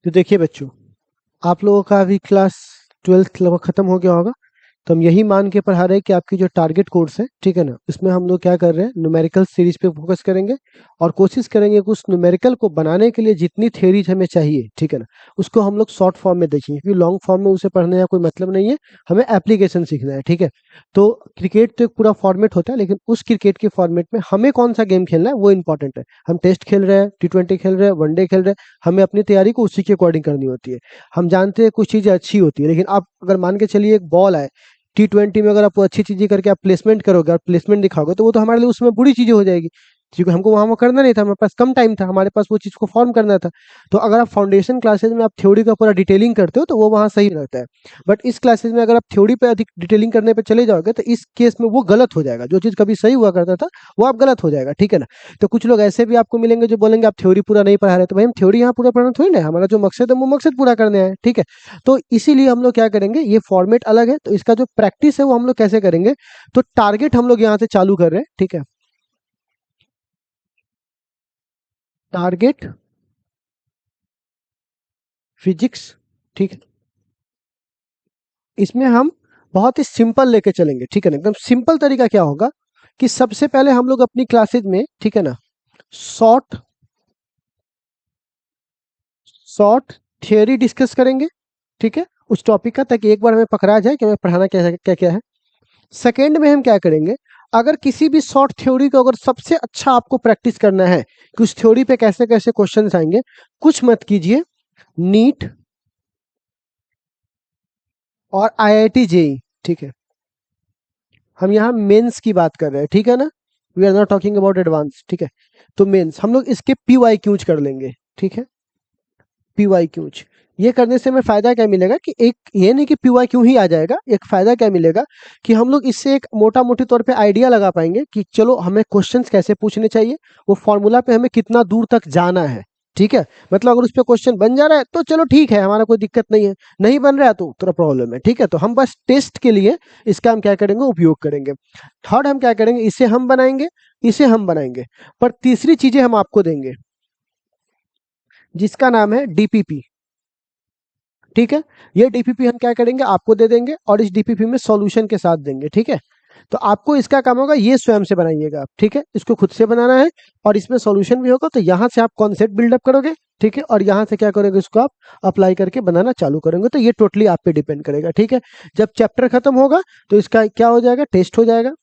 तो देखिए बच्चों, आप लोगों का अभी क्लास 12th लगभग खत्म हो गया होगा। तो हम यही मान के पढ़ा रहे हैं कि आपकी जो टारगेट कोर्स है, ठीक है ना, इसमें हम लोग क्या कर रहे हैं, न्यूमेरिकल सीरीज पे फोकस करेंगे और कोशिश करेंगे कि उस न्यूमेरिकल को बनाने के लिए जितनी थ्योरीज हमें चाहिए, ठीक है ना, उसको हम लोग शॉर्ट फॉर्म में देखेंगे, क्योंकि लॉन्ग फॉर्म में उसे पढ़ने का कोई मतलब नहीं है। हमें एप्लीकेशन सीखना है, ठीक है। तो क्रिकेट तो एक पूरा फॉर्मेट होता है, लेकिन उस क्रिकेट के फॉर्मेट में हमें कौन सा गेम खेलना है वो इंपॉर्टेंट है। हम टेस्ट खेल रहे हैं, T20 खेल रहे हैं, वनडे खेल रहे हैं, हमें अपनी तैयारी को उसी के अकॉर्डिंग करनी होती है। हम जानते हैं कुछ चीजें अच्छी होती है, लेकिन आप अगर मान के चलिए एक बॉल है T20 में, अगर आप अच्छी चीजें करके आप प्लेसमेंट करोगे और प्लेसमेंट दिखाओगे, तो वो तो हमारे लिए उसमें बुरी चीजें हो जाएगी, क्योंकि हमको वहां वो करना नहीं था, हमारे पास कम टाइम था, हमारे पास वो चीज को फॉर्म करना था। तो अगर आप फाउंडेशन क्लासेज में आप थ्योरी का पूरा डिटेलिंग करते हो तो वो वहां सही रहता है। बट इस क्लासेज में अगर आप थ्योरी पे अधिक डिटेलिंग करने पे चले जाओगे तो इस केस में वो गलत हो जाएगा, जो चीज कभी सही हुआ करता था वो आप गलत हो जाएगा, ठीक है ना। तो कुछ लोग ऐसे भी आपको मिलेंगे जो बोलेंगे आप थ्योरी पूरा नहीं पढ़ा रहे, तो भाई हम थ्योरी यहाँ पूरा पढ़ना थोड़ी ना है, हमारा जो मकसद है वो मकसद पूरा करने है, ठीक है। तो इसीलिए हम लोग क्या करेंगे, ये फॉर्मेट अलग है, तो इसका जो प्रैक्टिस है वो हम लोग कैसे करेंगे। तो टारगेट हम लोग यहाँ से चालू कर रहे हैं, ठीक है। टारगेट फिजिक्स, ठीक है। इसमें हम बहुत ही सिंपल लेके चलेंगे, ठीक है ना। एकदम सिंपल तरीका क्या होगा कि सबसे पहले हम लोग अपनी क्लासेज में, ठीक है ना, शॉर्ट शॉर्ट थियोरी डिस्कस करेंगे, ठीक है, उस टॉपिक का, ताकि एक बार हमें पकड़ा जाए कि हमें पढ़ाना क्या क्या क्या है। सेकेंड में हम क्या करेंगे, अगर किसी भी शॉर्ट थ्योरी को अगर सबसे अच्छा आपको प्रैक्टिस करना है कि उस थ्योरी पे कैसे कैसे क्वेश्चंस आएंगे, कुछ मत कीजिए, नीट और IIT जेई, ठीक है। हम यहाँ मेंस की बात कर रहे हैं, ठीक है ना, we are not talking about advance, ठीक है। तो मेंस हम लोग इसके PYQs कर लेंगे, ठीक है। PYQs ये करने से हमें फायदा क्या मिलेगा कि एक ये नहीं कि PYQ ही आ जाएगा, एक फायदा क्या मिलेगा कि हम लोग इससे एक मोटा मोटी तौर पे आइडिया लगा पाएंगे कि चलो हमें क्वेश्चंस कैसे पूछने चाहिए, वो फॉर्मूला पे हमें कितना दूर तक जाना है, ठीक है। मतलब अगर उस पर क्वेश्चन बन जा रहा है तो चलो ठीक है, हमारा कोई दिक्कत नहीं है, नहीं बन रहा है तो थोड़ा प्रॉब्लम है, ठीक है। तो हम बस टेस्ट के लिए इसका हम क्या करेंगे, उपयोग करेंगे। थर्ड हम क्या करेंगे, इसे हम बनाएंगे, इसे हम बनाएंगे, पर तीसरी चीजें हम आपको देंगे जिसका नाम है DPP, ठीक है। ये DPP हम क्या करेंगे, आपको दे देंगे और इस DPP में सॉल्यूशन के साथ देंगे, ठीक है। तो आपको इसका काम होगा, ये स्वयं से बनाइएगा आप, ठीक है, इसको खुद से बनाना है और इसमें सॉल्यूशन भी होगा। तो यहाँ से आप कॉन्सेप्ट बिल्डअप करोगे, ठीक है, और यहाँ से क्या करोगे, इसको आप अप्लाई करके बनाना चालू करेंगे। तो ये टोटली आप पे डिपेंड करेगा, ठीक है। जब चैप्टर खत्म होगा तो इसका क्या हो जाएगा, टेस्ट हो जाएगा।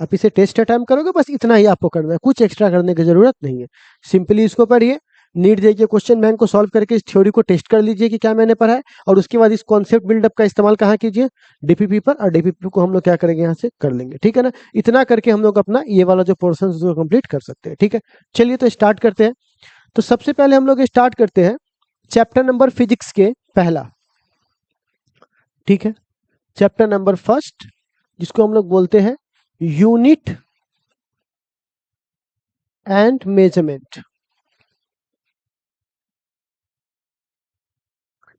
आप इसे टेस्ट अटेम्प्ट करोगे, बस इतना ही आपको करना है, कुछ एक्स्ट्रा करने की जरूरत नहीं है। सिंपली इसको पढ़िए, नीट देखिए, क्वेश्चन बैंक को सॉल्व करके इस थ्योरी को टेस्ट कर लीजिए कि क्या मैंने पढ़ा है, और उसके बाद इस कॉन्सेप्ट बिल्डअप का इस्तेमाल कहाँ कीजिए, DPP पर, और DPP को हम लोग क्या करेंगे, यहाँ से कर लेंगे, ठीक है ना। इतना करके हम लोग अपना ये वाला जो पोर्शन उसको कंप्लीट कर सकते हैं, ठीक है। चलिए तो स्टार्ट करते हैं। तो सबसे पहले हम लोग स्टार्ट करते हैं चैप्टर नंबर फिजिक्स के पहला, ठीक है, चैप्टर नंबर फर्स्ट, जिसको हम लोग बोलते हैं यूनिट एंड मेजरमेंट,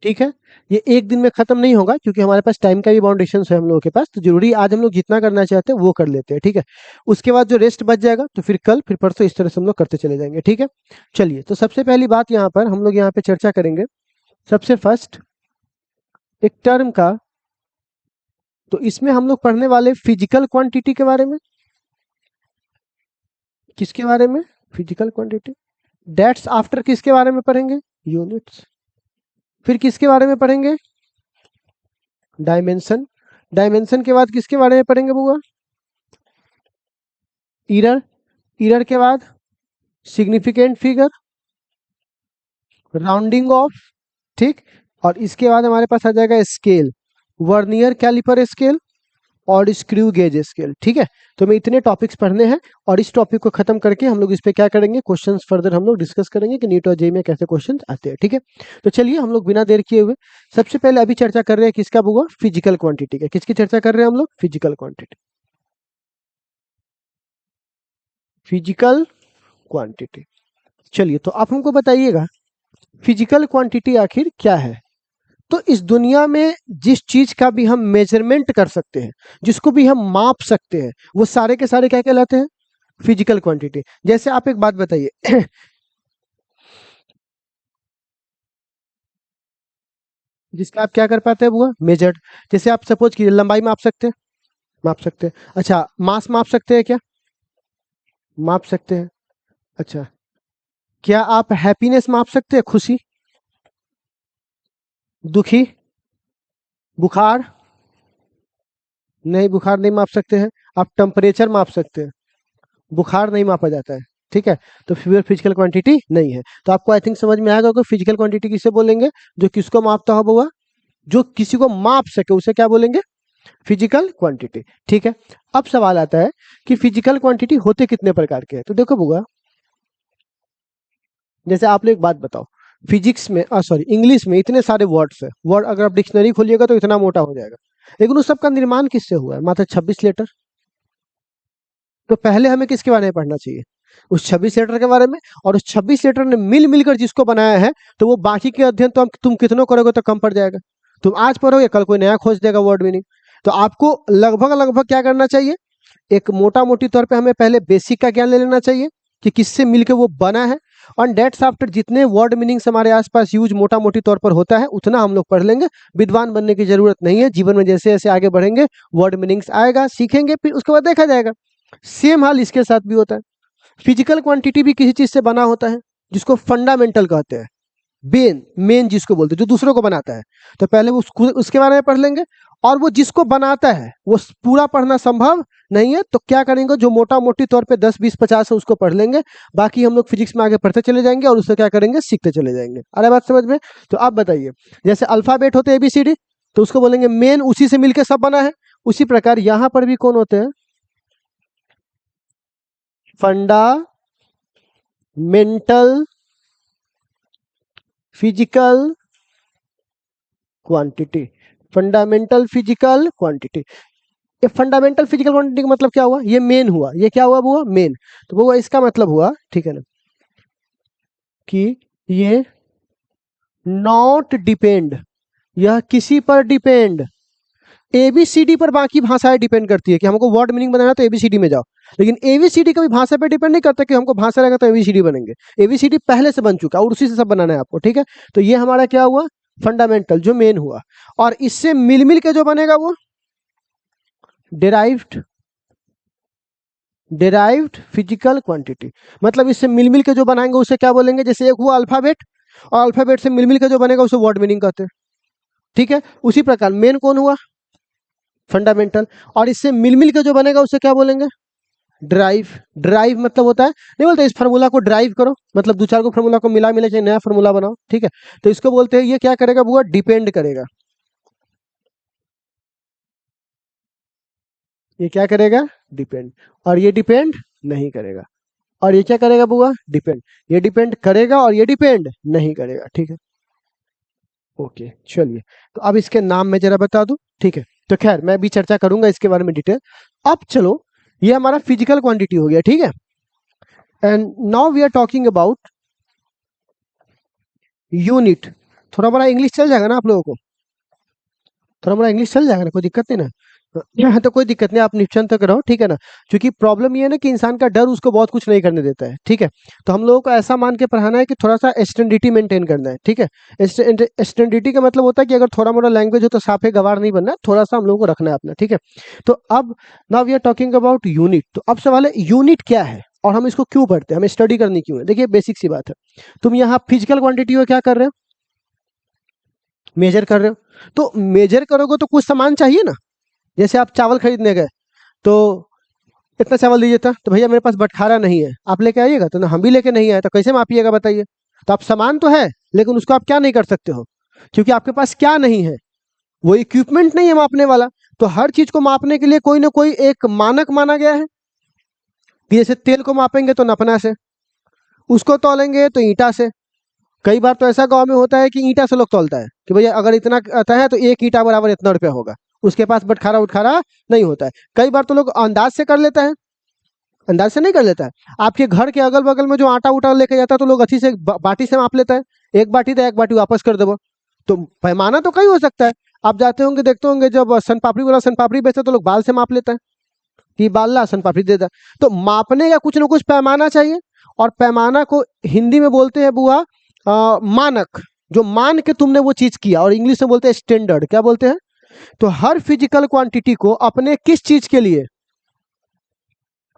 ठीक है। ये एक दिन में खत्म नहीं होगा, क्योंकि हमारे पास टाइम का भी बाउंडेशन है हम लोगों के पास, तो जरूरी आज हम लोग जितना करना चाहते हैं वो कर लेते हैं, ठीक है। उसके बाद जो रेस्ट बच जाएगा तो फिर कल, फिर परसों, इस तरह से हम लोग करते चले जाएंगे, ठीक है। चलिए, तो सबसे पहली बात यहाँ पर हम लोग यहाँ पे चर्चा करेंगे, सबसे फर्स्ट एक टर्म का। तो इसमें हम लोग पढ़ने वाले फिजिकल क्वांटिटी के बारे में। किसके बारे में, फिजिकल क्वांटिटी। डेट्स आफ्टर किसके बारे में पढ़ेंगे, यूनिट्स। फिर किसके बारे में पढ़ेंगे, डायमेंशन। डायमेंशन के बाद किसके बारे में पढ़ेंगे बुआ, इरर। इरर के बाद सिग्निफिकेंट फिगर, राउंडिंग ऑफ, ठीक। और इसके बाद हमारे पास आ जाएगा स्केल, वर्नियर कैलिपर स्केल और स्क्रू गेज स्केल, ठीक है। तो हमें इतने टॉपिक्स पढ़ने हैं, और इस टॉपिक को खत्म करके हम लोग इस पे क्या करेंगे, क्वेश्चंस फर्दर हम लोग डिस्कस करेंगे कि नीट और जेईई में कैसे क्वेश्चंस आते हैं, ठीक है। तो चलिए हम लोग बिना देर किए हुए सबसे पहले अभी चर्चा कर रहे हैं किसका बुआ, फिजिकल क्वांटिटी का। किसकी चर्चा कर रहे हैं हम लोग, फिजिकल क्वांटिटी। Physical quantity. चलिए, तो आप हमको बताइएगा फिजिकल क्वांटिटी आखिर क्या है। तो इस दुनिया में जिस चीज का भी हम मेजरमेंट कर सकते हैं, जिसको भी हम माप सकते हैं, वो सारे के सारे क्या कहलाते हैं, फिजिकल क्वांटिटी। जैसे आप एक बात बताइए जिसका आप क्या कर पाते हैं बुआ, मेजर्ड। जैसे आप सपोज कीजिए लंबाई माप सकते हैं, माप सकते हैं। अच्छा, मास माप सकते हैं क्या, माप सकते हैं। अच्छा, क्या आप हैप्पीनेस माप सकते हैं, खुशी, दुखी, बुखार, नहीं बुखार नहीं माप सकते हैं। आप टेम्परेचर माप सकते हैं, बुखार नहीं मापा जाता है, ठीक है। तो फीवर फिजिकल क्वांटिटी नहीं है। तो आपको आई थिंक समझ में आएगा कि फिजिकल क्वांटिटी किसे बोलेंगे, जो किसको मापता हो बुआ, जो किसी को माप सके उसे क्या बोलेंगे, फिजिकल क्वांटिटी, ठीक है। अब सवाल आता है कि फिजिकल क्वांटिटी होते कितने प्रकार के हैं। तो देखो बुआ, जैसे आप लोग एक बात बताओ, फिजिक्स में सॉरी इंग्लिश में इतने सारे वर्ड्स है, वर्ड अगर आप डिक्शनरी खोलिएगा तो इतना मोटा हो जाएगा, लेकिन उस सब का निर्माण किससे हुआ है, मात्र 26 लेटर। तो पहले हमें किसके बारे में पढ़ना चाहिए, उस 26 लेटर के बारे में। और उस 26 लेटर ने मिल मिलकर जिसको बनाया है, तो वो बाकी के अध्ययन तो तुम कितनों करोगे तो कम पड़ जाएगा। तुम आज पढ़ोगे कल कोई नया खोज देगा वर्ड मीनिंग। तो आपको लगभग लगभग क्या करना चाहिए, एक मोटा मोटी तौर पे हमें पहले बेसिक का ज्ञान ले लेना चाहिए कि किससे मिलकर वो बना है। और डेट्स आफ्टर जितने वर्ड मीनिंग्स हमारे आसपास यूज मोटा मोटी तौर पर होता है उतना हम लोग पढ़ लेंगे। विद्वान बनने की जरूरत नहीं है, जीवन में जैसे जैसे आगे बढ़ेंगे वर्ड मीनिंग्स आएगा, सीखेंगे, फिर उसके बाद देखा जाएगा। सेम हाल इसके साथ भी होता है। फिजिकल क्वांटिटी भी किसी चीज से बना होता है, जिसको फंडामेंटल कहते हैं, मेन जिसको बोलते हैं, जो दूसरों को बनाता है। तो पहले वो उसके बारे में पढ़ लेंगे। और वो जिसको बनाता है वो पूरा पढ़ना संभव नहीं है, तो क्या करेंगे, जो मोटा मोटी तौर पे 10 20 50 है उसको पढ़ लेंगे। बाकी हम लोग फिजिक्स में आगे पढ़ते चले जाएंगे और उससे क्या करेंगे, सीखते चले जाएंगे। अरे बात समझ में। तो आप बताइए, जैसे अल्फाबेट होते हैं ABCD, तो उसको बोलेंगे मेन, उसी से मिलकर सब बना है। उसी प्रकार यहाँ पर भी कौन होते हैं, fundamental physical quantity. Fundamental physical quantity, ये फंडामेंटल फिजिकल क्वांटिटी का मतलब क्या हुआ, ये मेन हुआ, ये क्या हुआ बुआ, मेन। तो वो इसका मतलब हुआ, ठीक है ना, कि ये नॉट डिपेंड, यह किसी पर डिपेंड, ABCD पर बाकी भाषाएं डिपेंड करती है कि हमको वर्ड मीनिंग बनाना तो ABCD में जाओ। लेकिन ABCD कभी भाषा पे डिपेंड नहीं करता कि हमको भाषा रहेगा तो ABCD बनेंगे। ABCD पहले से बन चुका और उसी से सब बनाना है आपको, ठीक है। तो ये हमारा क्या हुआ, फंडामेंटल, जो मेन हुआ। और इससे मिल मिल के जो बनेगा वो डेराइव्ड, डेराइव्ड फिजिकल क्वांटिटी। मतलब इससे मिल मिल के जो बनाएंगे उसे क्या बोलेंगे, जैसे एक हुआ अल्फाबेट, और अल्फाबेट से मिल मिल के जो बनेगा उसे वर्ड मीनिंग कहते हैं, ठीक है। उसी प्रकार मेन कौन हुआ, फंडामेंटल, और इससे मिल मिल के जो बनेगा उसे क्या बोलेंगे, ड्राइव। ड्राइव मतलब होता है, नहीं बोलते इस फार्मूला को ड्राइव करो, मतलब दो चार को फार्मूला को मिला मिला चाहिए नया फार्मूला बनाओ, ठीक है। तो इसको बोलते हैं, ये क्या करेगा बुआ, डिपेंड करेगा। ये क्या करेगा, डिपेंड। और ये डिपेंड नहीं करेगा। और ये क्या करेगा बुआ, डिपेंड। ये डिपेंड करेगा और ये डिपेंड नहीं करेगा, ठीक है। ओके चलिए, तो अब इसके नाम मैं जरा बता दूं, ठीक है। तो खैर मैं भी चर्चा करूंगा इसके बारे में डिटेल। अब चलो, ये हमारा फिजिकल क्वांटिटी हो गया, ठीक है। And now we are talking about unit. थोड़ा बड़ा इंग्लिश चल जाएगा ना आप लोगों को, थोड़ा बड़ा इंग्लिश चल जाएगा ना, कोई दिक्कत नहीं ना। हाँ, तो कोई दिक्कत नहीं, आप निश्चिंत तक रहो, ठीक है ना। क्योंकि प्रॉब्लम ये है ना कि इंसान का डर उसको बहुत कुछ नहीं करने देता है, ठीक है। तो हम लोगों को ऐसा मान के पढ़ाना है कि थोड़ा सा स्टैंडर्डिटी मेंटेन करना है, ठीक है। स्टैंडर्डिटी का मतलब होता है कि अगर थोड़ा मोड़ा लैंग्वेज हो तो साफे गवार नहीं बनना है, थोड़ा सा हम लोगों को रखना है अपना, ठीक है। तो अब now we are talking about unit. तो अब सवाल है यूनिट क्या है और हम इसको क्यों पढ़ते हैं, हमें स्टडी करनी क्यों है। देखिए बेसिक सी बात है, तुम यहाँ फिजिकल क्वांटिटी को क्या कर रहे हो, मेजर कर रहे हो। तो मेजर करोगे तो कुछ सामान चाहिए ना। जैसे आप चावल खरीदने गए, तो इतना चावल दीजिए था, तो भैया मेरे पास बटखारा नहीं है, आप लेके आइएगा, तो ना हम भी लेके नहीं आए तो कैसे मापिएगा बताइए। तो आप सामान तो है, लेकिन उसको आप क्या नहीं कर सकते हो, क्योंकि आपके पास क्या नहीं है, वो इक्विपमेंट नहीं है मापने वाला। तो हर चीज को मापने के लिए कोई ना कोई एक मानक माना गया है, कि जैसे तेल को मापेंगे तो नपना से, उसको तौलेंगे तो ईंटा से। कई बार तो ऐसा गांव में होता है कि ईंटा से लोग तौलता है कि भैया अगर इतना आता है तो एक ईंटा बराबर इतना रुपया होगा, उसके पास बटखारा उठखारा नहीं होता है। कई बार तो लोग अंदाज से कर लेता है, अंदाज से नहीं कर लेता है। आपके घर के अगल बगल में जो आटा उटा लेके जाता है तो लोग अच्छी से बाटी से माप लेता है, एक बाटी तो एक बाटी वापस कर देवो। तो पैमाना तो कई हो सकता है। आप जाते होंगे, देखते होंगे, जब सन पापड़ी वाला सन पापड़ी बेचता तो लोग बाल से माप लेता है कि बाल ला सन पापड़ी दे दा। तो मापने का कुछ ना कुछ पैमाना चाहिए, और पैमाना को हिंदी में बोलते हैं बुआ मानक। जो मान के तुमने वो चीज किया, और इंग्लिश में बोलते हैं स्टैंडर्ड, क्या बोलते हैं? तो हर फिजिकल क्वांटिटी को अपने किस चीज के लिए,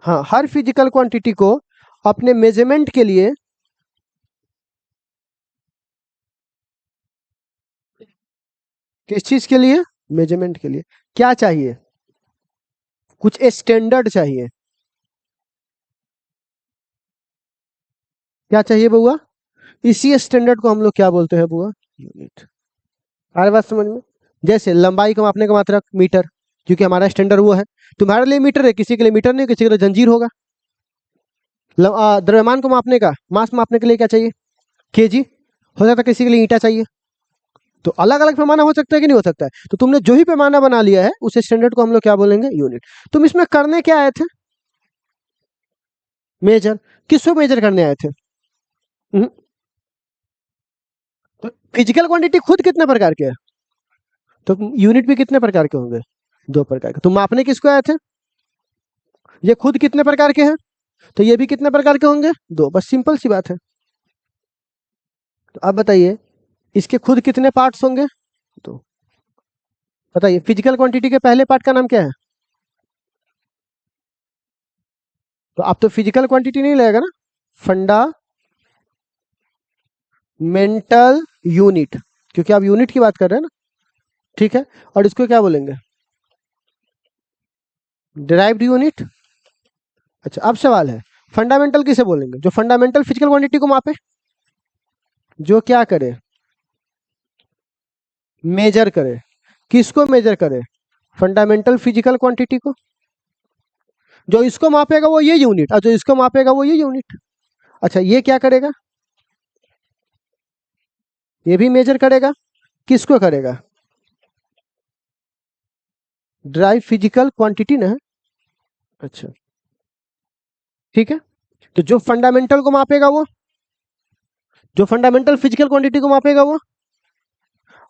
हाँ, हर फिजिकल क्वांटिटी को अपने मेजरमेंट के लिए, किस चीज के लिए? मेजरमेंट के लिए क्या चाहिए? कुछ स्टैंडर्ड चाहिए। क्या चाहिए बुआ? इसी स्टैंडर्ड को हम लोग क्या बोलते हैं बुआ? यूनिट। आ रही बात समझ में? जैसे लंबाई को मापने का मात्रक मीटर, क्योंकि हमारा स्टैंडर्ड वो है। तुम्हारे लिए मीटर है, किसी के लिए मीटर नहीं, किसी के लिए जंजीर होगा। द्रव्यमान को मापने का, मास मापने के लिए क्या चाहिए? केजी। हो सकता है किसी के लिए ईंटा चाहिए। तो अलग अलग पैमाना हो सकता है कि नहीं हो सकता है? तो तुमने जो ही पैमाना बना लिया है उस स्टैंडर्ड को हम लोग क्या बोलेंगे? यूनिट। तुम इसमें करने क्या आए थे? मेजर। किसको मेजर करने आए थे? हम्म, तो फिजिकल क्वांटिटी खुद कितने प्रकार के हैं? तो यूनिट भी कितने प्रकार के होंगे? दो प्रकार के। तुम मापने किसको आए थे? ये खुद कितने प्रकार के हैं? तो ये भी कितने प्रकार के होंगे? दो। बस सिंपल सी बात है। तो अब बताइए, इसके खुद कितने पार्ट्स होंगे? तो बताइए, फिजिकल क्वांटिटी के पहले पार्ट का नाम क्या है? तो आप तो फिजिकल क्वांटिटी नहीं लगेगा ना, फंडामेंटल यूनिट, क्योंकि आप यूनिट की बात कर रहे हैं ना। ठीक है, और इसको क्या बोलेंगे? Derived unit. अच्छा, अब सवाल है, फंडामेंटल किसे बोलेंगे? जो फंडामेंटल फिजिकल क्वांटिटी को मापे, जो क्या करे? मेजर करे। किसको मेजर करे? फंडामेंटल फिजिकल क्वांटिटी को। जो इसको मापेगा वो ये यूनिट, और जो इसको मापेगा वो ये यूनिट। अच्छा, ये क्या करेगा? ये भी मेजर करेगा। किसको करेगा? ड्राइव फिजिकल क्वांटिटी ना। अच्छा, ठीक है। तो जो फंडामेंटल को मापेगा वो, जो फंडामेंटल फिजिकल क्वांटिटी को मापेगा वो,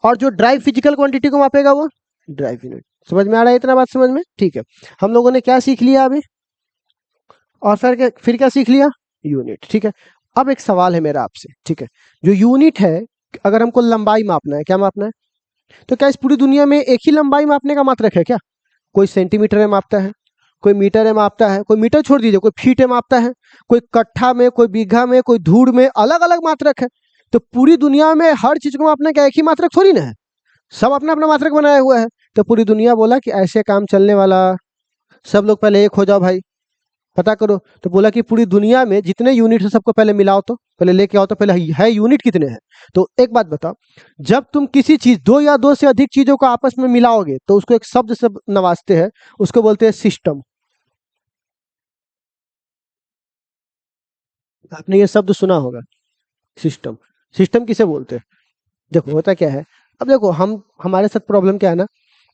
और जो ड्राइव फिजिकल क्वांटिटी को मापेगा वो ड्राइव यूनिट। समझ में आ रहा है इतना बात? समझ में? ठीक है। हम लोगों ने क्या सीख लिया अभी, और फिर क्या सीख लिया? यूनिट। ठीक है। अब एक सवाल है मेरा आपसे, ठीक है, जो यूनिट है, अगर हमको लंबाई मापना है, क्या मापना है, तो क्या इस पूरी दुनिया में एक ही लंबाई मापने का मात्रक है क्या? कोई सेंटीमीटर में मापता है, कोई मीटर में मापता है, कोई मीटर छोड़ दीजिए, कोई फीट में मापता है, कोई कट्ठा में, कोई बीघा में, कोई धूड़ में, अलग अलग मात्रक है। तो पूरी दुनिया में हर चीज को मापने का एक ही मात्रक थोड़ी ना है, सब अपना अपना मात्रक बनाया हुआ है। तो पूरी दुनिया बोला कि ऐसे काम चलने वाला, सब लोग पहले एक हो जाओ भाई, पता करो। तो बोला कि पूरी दुनिया में जितने यूनिट है सबको पहले मिलाओ, तो पहले लेके आओ, तो पहले है यूनिट कितने हैं। तो एक बात बताओ, जब तुम किसी चीज, दो या दो से अधिक चीजों को आपस में मिलाओगे तो उसको एक शब्द से नवाजते हैं, उसको बोलते हैं सिस्टम। आपने ये शब्द सुना होगा, सिस्टम। सिस्टम किसे बोलते हैं? देखो होता क्या है, अब देखो, हम हमारे साथ प्रॉब्लम क्या है ना,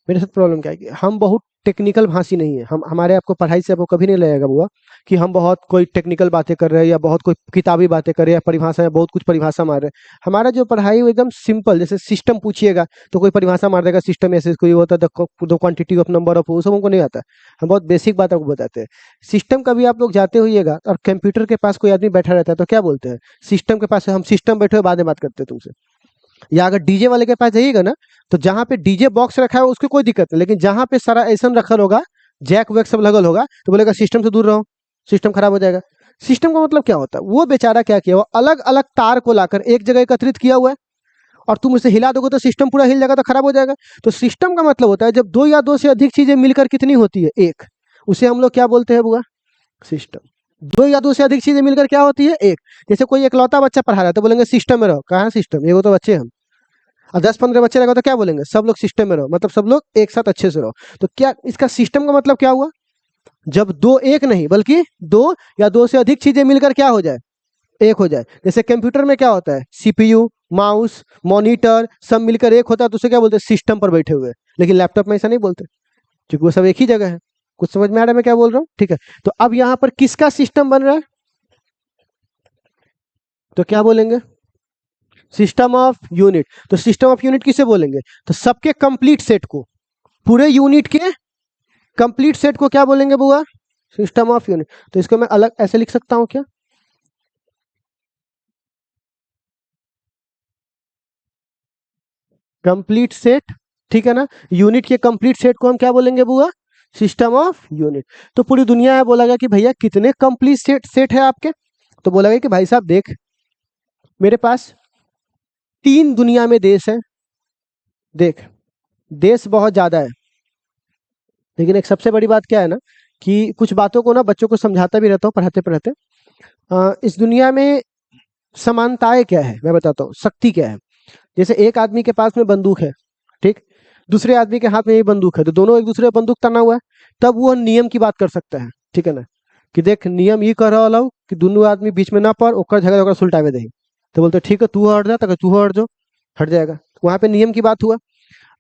मेरे साथ प्रॉब्लम क्या है कि हम बहुत टेक्निकल भाषी नहीं है। हम हमारे आपको पढ़ाई से आपको कभी नहीं लगेगा बुआ कि हम बहुत कोई टेक्निकल बातें कर रहे हैं, या बहुत कोई किताबी बातें कर रहे हैं, या परिभाषा में बहुत कुछ परिभाषा मार रहे हैं। हमारा जो पढ़ाई है वो एकदम सिंपल, जैसे सिस्टम पूछिएगा तो कोई परिभाषा मार देगा, सिस्टम ऐसे कोई होता है, the quantity of number of, वो सब हमको नहीं आता है। हम बहुत बेसिक बात आपको बताते हैं। सिस्टम कभी आप लोग जाते होइएगा और कंप्यूटर के पास कोई आदमी बैठा रहता है तो क्या बोलते हैं? सिस्टम के पास है, हम सिस्टम बैठे हुए बाद में बात करते हैं तुमसे। या अगर डीजे वाले के पास जाइएगा ना, तो जहाँ पे डीजे बॉक्स रखा है उसको कोई दिक्कत नहीं, लेकिन जहाँ पे सारा ऐसा रखल होगा, जैक वैक सब लगल होगा, तो बोलेगा सिस्टम से दूर रहो, सिस्टम खराब हो जाएगा। सिस्टम का मतलब क्या होता है? वो बेचारा क्या किया, वो अलग अलग तार को लाकर एक जगह एकत्रित किया हुआ है, और तुम उसे हिला दोगे तो सिस्टम पूरा हिल जाएगा, तो खराब हो जाएगा। तो सिस्टम का मतलब होता है जब दो या दो से अधिक चीजें मिलकर कितनी होती है? एक। उसे हम लोग क्या बोलते हैं बुआ? सिस्टम। दो या दो से अधिक चीजें मिलकर क्या होती है? एक। जैसे कोई इकलौता बच्चा पढ़ा रहा है तो बोलेंगे सिस्टम में रहो। कहाँ सिस्टम? ये वो तो बच्चे हैं हम। और 10-15 बच्चे लगा तो क्या बोलेंगे? सब लोग सिस्टम में रहो, मतलब सब लोग एक साथ अच्छे से रहो। तो क्या इसका सिस्टम का मतलब क्या हुआ? जब दो एक नहीं बल्कि दो या दो से अधिक चीजें मिलकर क्या हो जाए? एक हो जाए। जैसे कंप्यूटर में क्या होता है? सीपीयू, माउस, मॉनिटर सब मिलकर एक होता है, तो उसे क्या बोलते हैं? सिस्टम पर बैठे हुए। लेकिन लैपटॉप में ऐसा नहीं बोलते, क्योंकि वो सब एक ही जगह है। कुछ समझ में आ रहा है मैं क्या बोल रहा हूँ? ठीक है। तो अब यहाँ पर किसका सिस्टम बन रहा है? तो क्या बोलेंगे? System of unit. तो सिस्टम ऑफ यूनिट किसे बोलेंगे? तो सबके कंप्लीट सेट को, पूरे यूनिट के कंप्लीट सेट को क्या बोलेंगे बुआ? System of unit. तो इसको मैं अलग ऐसे लिख सकता हूं क्या? कंप्लीट सेट, ठीक है ना। यूनिट के कंप्लीट सेट को हम क्या बोलेंगे बुआ? System of unit. तो पूरी दुनिया में बोला गया कि भैया कितने कंप्लीट सेट है आपके? तो बोला गया कि भाई साहब देख, मेरे पास 3 दुनिया में देश है। देख, देश बहुत ज्यादा है, लेकिन एक सबसे बड़ी बात क्या है ना, कि कुछ बातों को ना बच्चों को समझाता भी रहता हूँ पढ़ाते पढ़ाते। इस दुनिया में समानताएं क्या है मैं बताता हूँ, शक्ति क्या है। जैसे एक आदमी के पास में बंदूक है, ठीक, दूसरे आदमी के हाथ में भी बंदूक है, तो दोनों एक दूसरे पर बंदूक तना हुआ है, तब वो नियम की बात कर सकता है, ठीक है ना, कि देख नियम ये कह रहा हो कि दोनों आदमी बीच में ना पड़, ओकर झगड़ा ओकर सुलटावे दे। तो बोलते ठीक है तू हट जा, तो तू हट जाओ, हट जाएगा, वहां पे नियम की बात हुआ।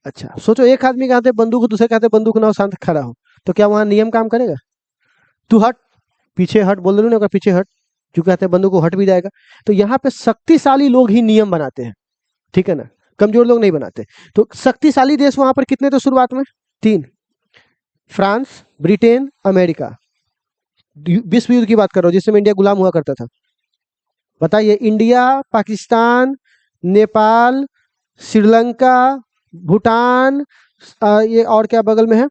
अच्छा सोचो एक आदमी के हाथ में बंदूक हो, दूसरे के हाथ में बंदूक ना हो, शांत खड़ा हो, तो क्या वहां नियम काम करेगा? तू हट, पीछे हट बोल रहे ना, पीछे हट, जो कहते हैं बंदूक को हट भी जाएगा। तो यहाँ पे शक्तिशाली लोग ही नियम बनाते हैं, ठीक है ना, कमजोर लोग नहीं बनाते। तो शक्तिशाली देश वहां पर कितने थे शुरुआत में? 3, फ्रांस, ब्रिटेन, अमेरिका। विश्व युद्ध की बात कर रहा हूँ जिसमें इंडिया गुलाम हुआ करता था। बताइए, इंडिया, पाकिस्तान, नेपाल, श्रीलंका, भूटान, ये और क्या बगल में है,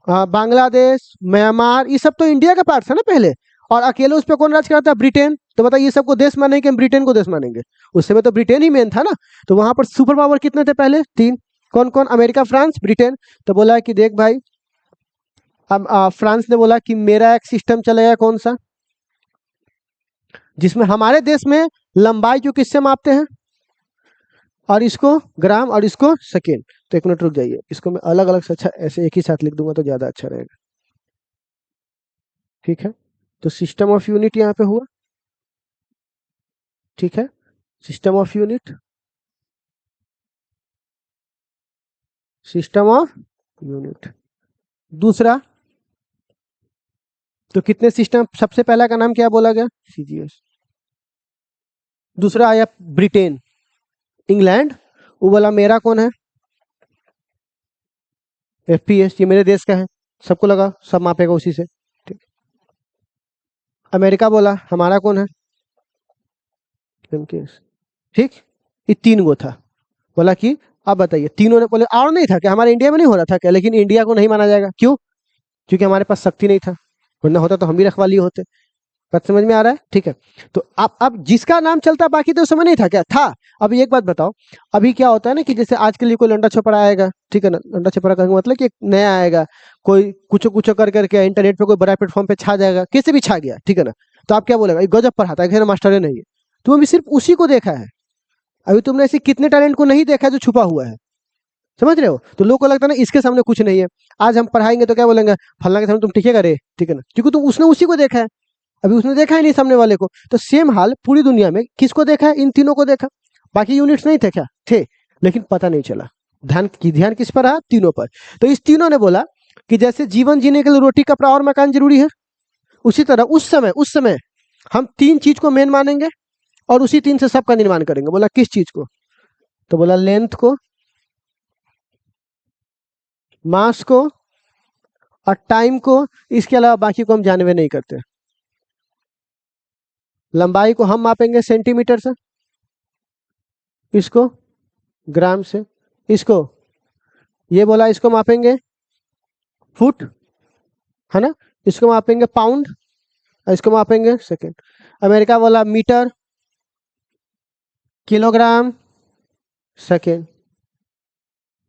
बांग्लादेश, म्यांमार, ये सब तो इंडिया का पार्ट था ना पहले। और अकेले उस पर कौन राज करता था? ब्रिटेन। तो बताइए ये सबको देश मानेंगे कि हम ब्रिटेन को देश मानेंगे? उस समय तो ब्रिटेन ही मेन था ना। तो वहां पर सुपर पावर कितने थे पहले? 3। कौन कौन? America, France, Britain. तो बोला कि देख भाई, अब फ्रांस ने बोला कि मेरा एक सिस्टम चलेगा, कौन सा? जिसमें हमारे देश में लंबाई को किससे मापते हैं, और इसको ग्राम और इसको सेकेंड। तो 1 मिनट रुक जाइए, इसको मैं अलग अलग से अच्छा ऐसे एक ही साथ लिख दूंगा तो ज्यादा अच्छा रहेगा, ठीक है। तो सिस्टम ऑफ यूनिट यहाँ पे हुआ, ठीक है, system of unit, system of unit. दूसरा, तो कितने सिस्टम, सबसे पहला का नाम क्या बोला गया? सीजीएस। दूसरा आया ब्रिटेन, इंग्लैंड, वो बोला मेरा कौन है? एफपीएस, ये मेरे देश का है, सबको लगा सब मापेगा उसी से, ठीक। अमेरिका बोला हमारा कौन है? एमकेएस, ठीक। ये 3 गो था। बोला कि अब बताइए, तीनों ने बोले और नहीं था क्या? हमारे इंडिया में नहीं हो रहा था क्या? लेकिन इंडिया को नहीं माना जाएगा, क्यों? क्योंकि हमारे पास शक्ति नहीं था, वरना होता तो हम भी रखवाली होते। बात समझ में आ रहा है? ठीक है। तो अब जिसका नाम चलता, बाकी तो समय नहीं था क्या? था। अभी एक बात बताओ, अभी क्या होता है ना कि जैसे आज के लिए कोई लंडा छपड़ा आएगा, ठीक है ना, लंडा छपड़ा का मतलब कि एक नया आएगा, कोई कुछ कुछ कर करके इंटरनेट पे कोई बड़ा प्लेटफॉर्म पे छा जाएगा, कैसे भी छा गया, ठीक है ना। तो आप क्या बोलेगा? गजब पढ़ाता है, मास्टर है नहीं है। तो अभी सिर्फ उसी को देखा है, अभी तुमने ऐसे कितने टैलेंट को नहीं देखा जो छुपा हुआ है, समझ रहे हो? तो लोग को लगता है ना इसके सामने कुछ नहीं है। आज हम पढ़ाएंगे तो क्या बोलेंगे? फलना के सामने तुम टिकेगा रे, ठीक है ना, क्योंकि तुम उसने उसी को देखा है, अभी उसने देखा ही नहीं सामने वाले को। तो सेम हाल पूरी दुनिया में किसको देखा है? इन तीनों को देखा। बाकी यूनिट्स नहीं थे क्या? थे, लेकिन पता नहीं चला। ध्यान किस पर रहा? तीनों पर। तो इस तीनों ने बोला कि जैसे जीवन जीने के लिए रोटी, कपड़ा और मकान जरूरी है, उसी तरह उस समय हम 3 चीज को मेन मानेंगे और उसी 3 से सबका निर्माण करेंगे। बोला किस चीज को? तो बोला लेंथ को, मास को और टाइम को। इसके अलावा बाकी को हम जानवे नहीं करते। लंबाई को हम मापेंगे सेंटीमीटर से, इसको ग्राम से, इसको ये बोला इसको मापेंगे फुट, है ना, इसको मापेंगे पाउंड और इसको मापेंगे सेकेंड। अमेरिका बोला मीटर, किलोग्राम, सेकेंड,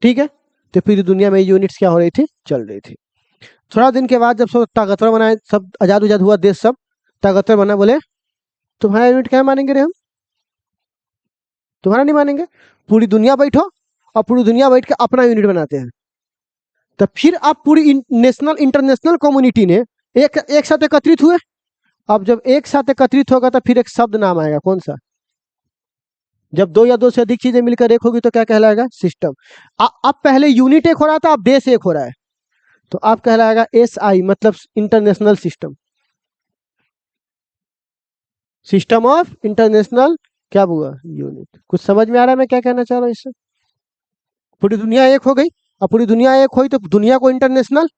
ठीक है। तो पूरी दुनिया में यूनिट्स क्या हो रही थी? चल रही थी। थोड़ा दिन के बाद जब सब ताकतवर बनाए, सब आजाद उजाद हुआ, देश सब ताकतवर बना, बोले तुम्हारा यूनिट क्या मानेंगे रे हम? तुम्हारा नहीं मानेंगे। पूरी दुनिया बैठो और पूरी दुनिया बैठ के अपना यूनिट बनाते हैं। तो फिर आप पूरी नेशनल इंटरनेशनल कम्युनिटी ने एक साथ एकत्रित हुए। अब जब एक साथ एकत्रित होगा तो फिर एक शब्द नाम आएगा, कौन सा? जब 2 या 2 से अधिक चीजें मिलकर एक होगी तो क्या कहलाएगा? सिस्टम। अब पहले यूनिट एक हो रहा था, अब देश एक हो रहा है, तो आप कहलाएगा SI, मतलब international system, system of international क्या हुआ? यूनिट। कुछ समझ में आ रहा है मैं क्या कहना चाह रहा हूँ इससे? पूरी दुनिया एक हो गई, और पूरी दुनिया एक हुई तो दुनिया को इंटरनेशनल,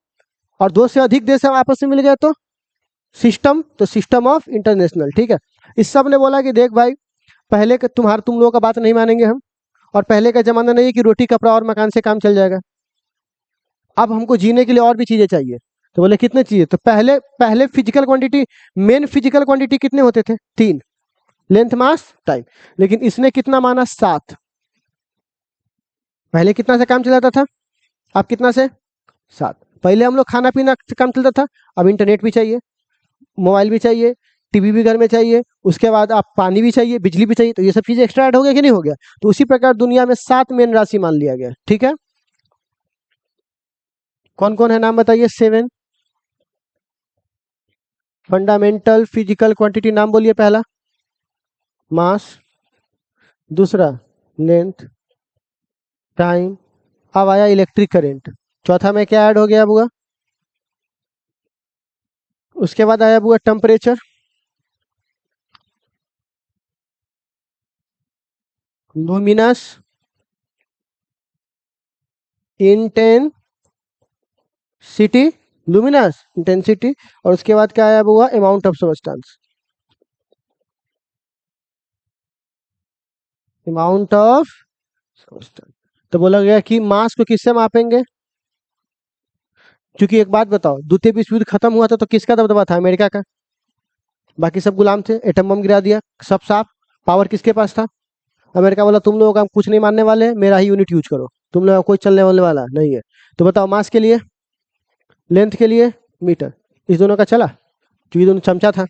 और 2 से अधिक देश आपस में मिल गए तो सिस्टम, तो सिस्टम ऑफ इंटरनेशनल, ठीक है। इस सब ने बोला कि देख भाई, पहले के तुम लोगों का बात नहीं मानेंगे हम, और पहले का जमाना नहीं है कि रोटी कपड़ा और मकान से काम चल जाएगा। अब हमको जीने के लिए और भी चीजें चाहिए। तो बोले कितने चाहिए, तो पहले पहले physical quantity, main physical quantity कितने होते थे, 3, लेंथ मास टाइम। लेकिन इसने कितना माना, 7। पहले कितना से काम चलाता था, अब कितना से, 7। पहले हम लोग खाना पीना से काम चलता था, अब इंटरनेट भी चाहिए, मोबाइल भी चाहिए, टीवी भी घर में चाहिए, उसके बाद आप पानी भी चाहिए, बिजली भी चाहिए, तो ये सब चीजें एक्स्ट्रा ऐड हो गया कि नहीं हो गया। तो उसी प्रकार दुनिया में 7 मेन राशि मान लिया गया। ठीक है, कौन कौन है नाम बताइए, 7 फंडामेंटल फिजिकल क्वांटिटी। नाम बोलिए, पहला मास, दूसरा लेंथ, टाइम, अब आया इलेक्ट्रिक करंट, चौथा में क्या ऐड हो गया बुआ, उसके बाद आया बुआ temperature, luminous, intensity, luminous intensity, और उसके बाद क्या आया बुआ, amount of substance, amount of substance. तो बोला गया कि मास को किससे मापेंगे, क्योंकि एक बात बताओ, द्वितीय विश्व युद्ध खत्म हुआ था तो किसका दबदबा था, अमेरिका का। बाकी सब गुलाम थे, एटम बम गिरा दिया, सब साफ। पावर किसके पास था, अमेरिका बोला तुम लोगों का हम कुछ नहीं मानने वाले, मेरा ही यूनिट यूज करो, तुम लोगों का कोई चलने वाले वाला नहीं है। तो बताओ, मास के लिए, लेंथ के लिए मीटर, इस दोनों का चला, क्योंकि दोनों चमचा था,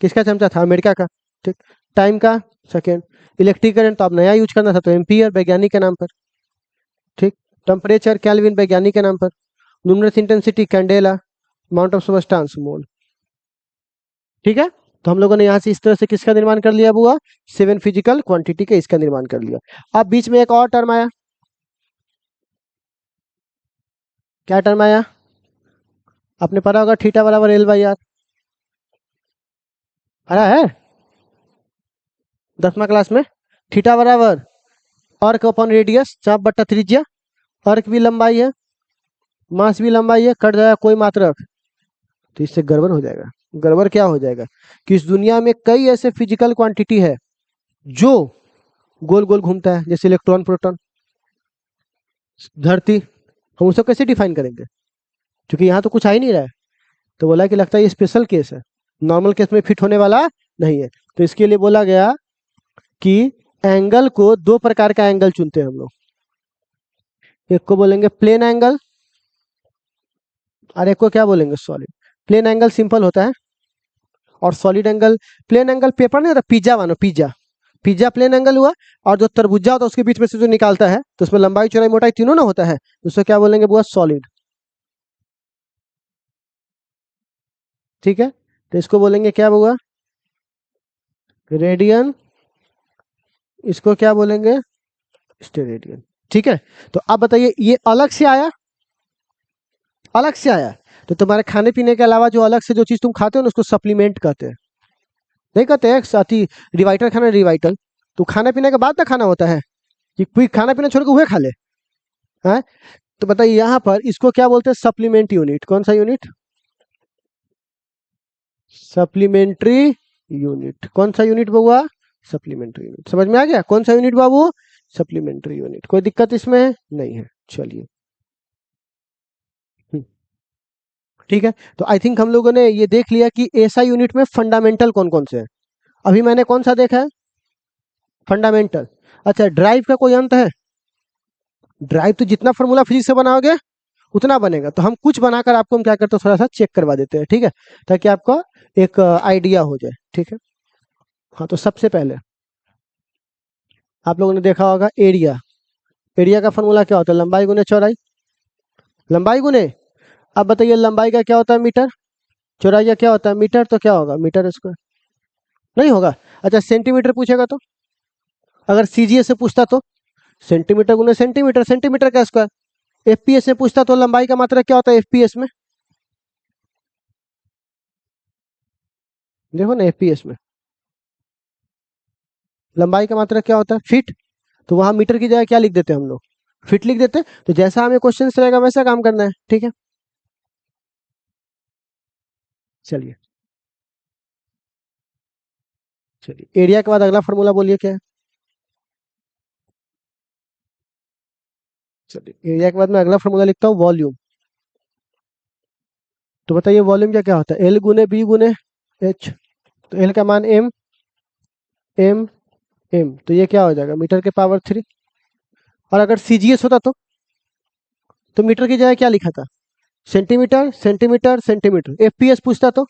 किसका चमचा था, अमेरिका का। ठीक, टाइम का, सेकेंड, इलेक्ट्रिक करंट तो अब नया यूज करना था, तो एम्पियर वैज्ञानिक के नाम पर। ठीक, टेम्परेचर केल्विन वैज्ञानिक के नाम पर, luminous intensity candela, amount of substance mole. ठीक है, तो हम लोगों ने यहाँ से इस तरह से किसका निर्माण कर लिया बुआ, 7 फिजिकल क्वांटिटी का इसका निर्माण कर लिया। अब बीच में एक और टर्म आया, क्या टर्म आया, आपने पढ़ा होगा, थीटा बराबर एल बाई आर, पढ़ा है 10वीं क्लास में। थीटा बराबर अर्क अपॉन रेडियस, चाप बट्टा त्रिज्या, अर्क भी लंबाई है, मास भी लंबाई है, कट जाएगा कोई मात्रक, तो इससे गड़बड़ हो जाएगा। गड़बड़ क्या हो जाएगा, कि इस दुनिया में कई ऐसे फिजिकल क्वांटिटी है जो गोल गोल घूमता है, जैसे इलेक्ट्रॉन, प्रोटॉन, धरती, हम उसको कैसे डिफाइन करेंगे, क्योंकि यहाँ तो कुछ आ ही नहीं रहा है। तो बोला कि लगता है ये स्पेशल केस है, नॉर्मल केस में फिट होने वाला नहीं है। तो इसके लिए बोला गया कि एंगल को 2 प्रकार का एंगल चुनते हैं हम लोग, एक को बोलेंगे प्लेन एंगल, और एक को क्या बोलेंगे, सॉलिड। प्लेन एंगल सिंपल होता है, और solid angle, plane angle paper नहीं होता, पिज्जा मानो, पिज्जा, पिज्जा प्लेन एंगल हुआ, और जो तरबूजा होता है उसके बीच में से जो निकालता है, तो उसमें लंबाई चौड़ाई मोटाई तीनों ना होता है, तो उसको क्या बोलेंगे बुआ, सॉलिड। ठीक है, तो इसको बोलेंगे क्या बुआ, रेडियन, इसको क्या बोलेंगे, स्टेरेडियन। ठीक है, तो अब बताइए, ये अलग से आया, अलग से आया, तो तुम्हारे खाने पीने के अलावा जो अलग से जो चीज तुम खाते हो ना, उसको सप्लीमेंट कहते हैं, नहीं कहते हैं साथ ही, रिवाइटल खाना, रिवाइटल, तो खाना पीने के बाद ना खाना होता है, कि कोई खाना पीना छोड़ के हुए खा ले, है। तो बताइए यहाँ पर इसको क्या बोलते हैं, सप्लीमेंट यूनिट, कौन सा यूनिट, सप्लीमेंट्री यूनिट, कौन सा यूनिट हुआ, सप्लीमेंट्री यूनिट, समझ में आ गया, कौन सा यूनिट बाबू, सप्लीमेंट्री यूनिट, कोई दिक्कत इसमें नहीं है। चलिए, हम्म, ठीक है, तो आई थिंक हम लोगों ने ये देख लिया कि एसआई यूनिट में फंडामेंटल कौन कौन से हैं। अभी मैंने कौन सा देखा है, फंडामेंटल। अच्छा, ड्राइव का कोई अंत है, ड्राइव तो जितना फॉर्मूला फिजिक्स से बनाओगे उतना बनेगा, तो हम कुछ बनाकर आपको हम क्या करते हैं, थोड़ा सा चेक करवा देते हैं, ठीक है, ताकि आपका एक आइडिया हो जाए। ठीक है, हाँ, तो सबसे पहले आप लोगों ने देखा होगा एरिया, एरिया का फॉर्मूला क्या होता है, लंबाई गुने चौड़ाई, लंबाई गुने, अब बताइए लंबाई का क्या होता है, मीटर, चौड़ाई का क्या होता है, मीटर, तो क्या होगा, मीटर स्क्वायर, नहीं होगा। अच्छा, सेंटीमीटर पूछेगा तो, अगर सीजीएस से पूछता तो सेंटीमीटर गुने सेंटीमीटर, सेंटीमीटर का स्क्वायर। एफपीएस से पूछता तो लंबाई का मात्रा क्या होता है एफपीएस में, देखो ना, एफपीएस में लंबाई का मात्रा क्या होता है, फीट, तो वहां मीटर की जगह क्या लिख देते हैं हम लोग, फीट लिख देते हैं। तो जैसा हमें क्वेश्चन रहेगा वैसा काम करना है। ठीक है, चलिए, चलिए एरिया के बाद अगला फॉर्मूला बोलिए क्या है, चलिए एरिया के बाद मैं अगला फॉर्मूला लिखता हूँ, वॉल्यूम। तो बताइए वॉल्यूम क्या क्या होता है, एल गुने बी गुने एच। तो एल का मान एम, एम, एम, तो ये क्या हो जाएगा, मीटर के पावर 3। और अगर सीजीएस होता तो मीटर की जगह क्या लिखा था, सेंटीमीटर, सेंटीमीटर, सेंटीमीटर। एफपीएस पूछता तो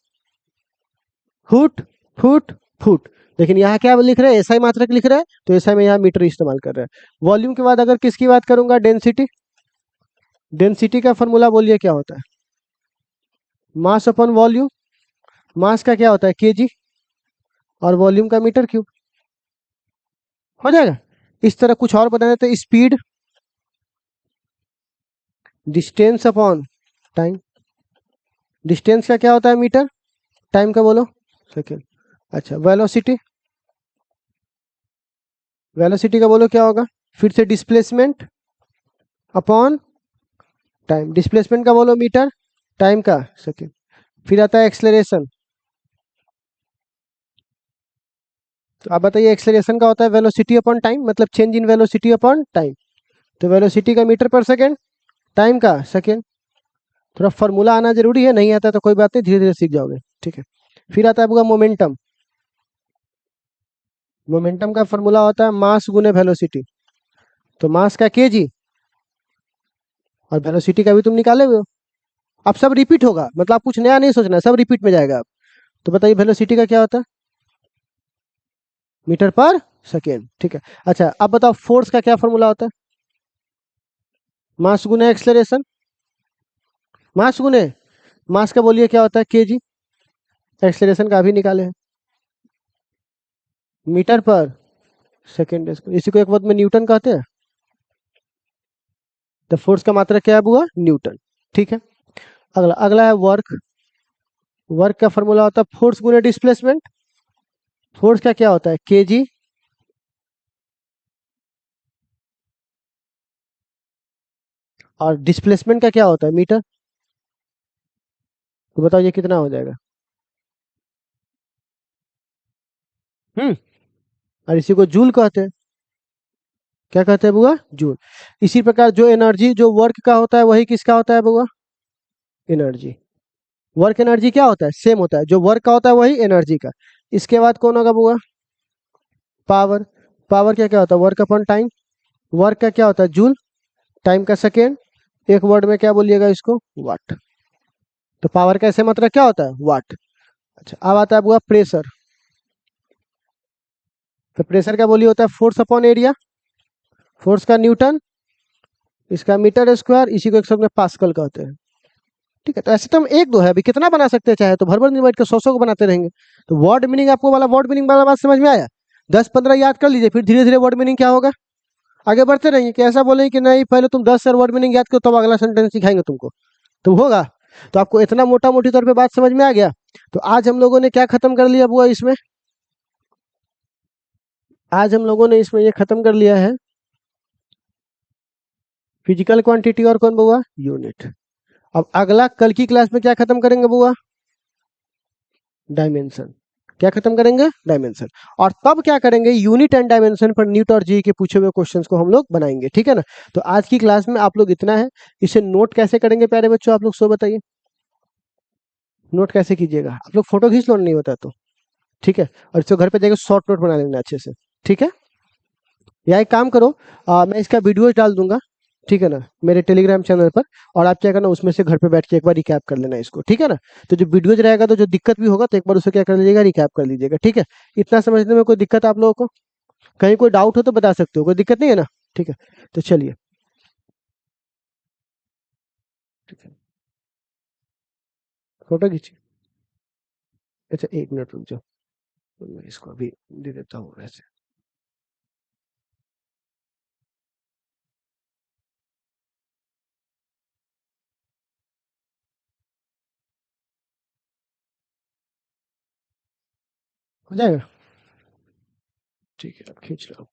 फुट, फुट, फुट। लेकिन यहाँ क्या लिख रहे हैं, एसआई मात्रक लिख रहा है, तो एसआई में यहाँ मीटर इस्तेमाल कर रहा है। वॉल्यूम के बाद अगर किसकी बात करूंगा, डेंसिटी। डेंसिटी का फॉर्मूला बोलिए क्या होता है, मास अपन वॉल्यूम। मास का क्या होता है, केजी, और वॉल्यूम का मीटर क्यूब। हो जाएगा। इस तरह कुछ और बता देते, speed, distance upon time. Distance का क्या होता है, मीटर। टाइम का बोलो, सेकेंड। अच्छा, वेलोसिटी, वेलोसिटी का बोलो क्या होगा, फिर से डिस्प्लेसमेंट अपॉन टाइम। डिस्प्लेसमेंट का बोलो मीटर, टाइम का सेकेंड। फिर आता है एक्सेलरेशन। तो आप बताइए एक्सेलरेशन का होता है वेलोसिटी अपॉन टाइम, मतलब change in velocity upon time. तो वेलोसिटी का मीटर पर सेकेंड, टाइम का सेकेंड। थोड़ा फॉर्मूला आना जरूरी है, नहीं आता तो कोई बात नहीं, धीरे धीरे सीख जाओगे, ठीक है। फिर आता है आपका मोमेंटम। मोमेंटम का फॉर्मूला होता है मास गुने वेलोसिटी। तो मास का केजी, और वेलोसिटी का भी तुम निकाले हुए हो। अब सब रिपीट होगा, मतलब आप कुछ नया नहीं सोचना, सब रिपीट में जाएगा आप। तो बताइए वेलोसिटी का क्या होता है, मीटर पर सेकेंड, ठीक है। अच्छा अब बताओ फोर्स का क्या फॉर्मूला होता है, मास गुने एक्सलरेशन। मास गुने, मास का बोलिए क्या होता है, केजी। एक्सलरेशन का भी निकाले हैं, मीटर पर सेकेंड। इसी को एक वर्ड में न्यूटन कहते हैं। तो फोर्स का मात्रा क्या है हुआ, न्यूटन, ठीक है। अगला अगला है वर्क। वर्क का फॉर्मूला होता है फोर्स गुने डिस्प्लेसमेंट। फोर्स का क्या होता है, केजी, और डिस्प्लेसमेंट का क्या होता है, मीटर। तो बताओ ये कितना हो जाएगा। हम्म। और इसी को जूल कहते हैं। क्या कहते हैं बुआ, जूल। इसी प्रकार जो एनर्जी जो वर्क का होता है वही किसका होता है बुआ, एनर्जी। वर्क एनर्जी क्या होता है, सेम होता है, जो वर्क का होता है वही एनर्जी का। इसके बाद कौन होगा बुआ, पावर। पावर क्या क्या होता है, वर्क अपॉन टाइम। वर्क का क्या होता है, जूल। टाइम का सेकेंड। एक वर्ड में क्या बोलिएगा इसको, वाट। तो पावर का ऐसे मतलब क्या होता है, वाट। अच्छा अब आता है बुआ प्रेशर। तो प्रेशर का बोलिए होता है फोर्स अपॉन एरिया। फोर्स का न्यूटन, इसका मीटर स्क्वायर, इसी को एक शब्द में पास्कल कहते हैं। ठीक है, तो ऐसे तो हम एक दो है, अभी कितना बना सकते हैं, चाहे तो भर भर दिन बैठ के 100 को बनाते रहेंगे। तो वर्ड मीनिंग आपको वाला वर्ड मीनिंग वाला बात समझ में आया, 10-15 याद कर लीजिए, फिर धीरे धीरे वर्ड मीनिंग क्या होगा, आगे बढ़ते रहेंगे। कि ऐसा बोलेंगे कि नहीं पहले तुम 10 वर्ड मीनिंग याद करो तब अगला सेंटेंस सिखाएंगे तुमको, तो होगा। तो आपको इतना मोटा मोटी तौर पे बात समझ में आ गया। तो आज हम लोगों ने क्या खत्म कर लिया बुआ इसमें, आज हम लोगों ने इसमें ये खत्म कर लिया है फिजिकल क्वांटिटी और कौन बुआ, यूनिट। अब अगला कल की क्लास में क्या खत्म करेंगे बुआ, डायमेंशन। क्या खत्म करेंगे, डायमेंशन। और तब क्या करेंगे, यूनिट एंड डायमेंशन पर न्यूट और जी के पूछे हुए क्वेश्चंस को हम लोग बनाएंगे, ठीक है ना। तो आज की क्लास में आप लोग इतना है। इसे नोट कैसे करेंगे प्यारे बच्चों, आप लोग सो बताइए, नोट कैसे कीजिएगा, आप लोग फोटो खींच लो नहीं होता तो, ठीक है। और इसको घर पे जाकर शॉर्ट नोट बना लेना अच्छे से, ठीक है। या एक काम करो, मैं इसका वीडियो डाल दूंगा, ठीक है ना, मेरे टेलीग्राम चैनल पर। और आप क्या करना, उसमें से घर पे बैठ के एक बार रिकैप कर लेना इसको, ठीक है ना। तो जो वीडियोज रहेगा तो जो दिक्कत भी होगा तो एक बार उसे क्या कर लीजिएगा, रिकैप कर लीजिएगा, ठीक है। इतना समझने में कोई दिक्कत आप लोगों को, कहीं कोई डाउट हो तो बता सकते हो, कोई दिक्कत नहीं है ना, ठीक है। तो चलिए, ठीक है, फोटो खींचिए। अच्छा एक मिनट रुक जाओ, तो मैं इसको अभी दे देता हूँ वैसे। हो जाएगा, ठीक है, आप खींच लो।